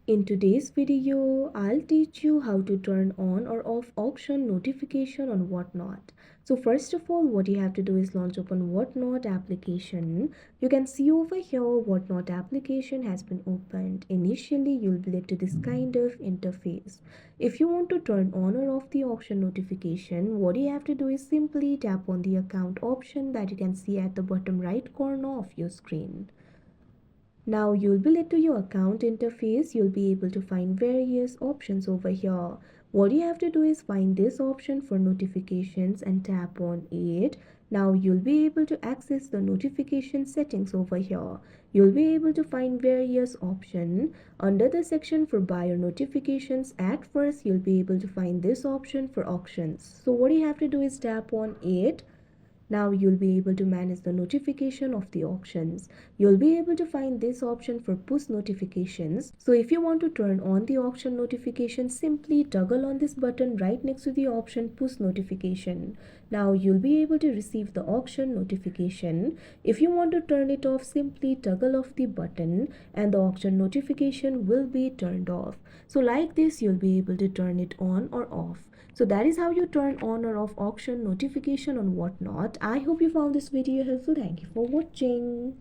In today's video, I'll teach you how to turn on or off auction notification on Whatnot. So first of all, what you have to do is launch open Whatnot application. You can see over here Whatnot application has been opened. Initially, you'll be led to this kind of interface. If you want to turn on or off the auction notification, what you have to do is simply tap on the account option that you can see at the bottom right corner of your screen. Now you'll be led to your account interface. You'll be able to find various options over here. What you have to do is find this option for notifications and tap on it. Now you'll be able to access the notification settings over here. You'll be able to find various options. Under the section for buyer notifications, at first you'll be able to find this option for auctions. So what you have to do is tap on it. Now you'll be able to manage the notification of the auctions. You'll be able to find this option for push notifications. So if you want to turn on the auction notification, simply toggle on this button right next to the option push notification. Now you'll be able to receive the auction notification. If you want to turn it off, simply toggle off the button and the auction notification will be turned off. So like this, you'll be able to turn it on or off. So that is how you turn on or off auction notification on Whatnot. I hope you found this video helpful. Thank you for watching.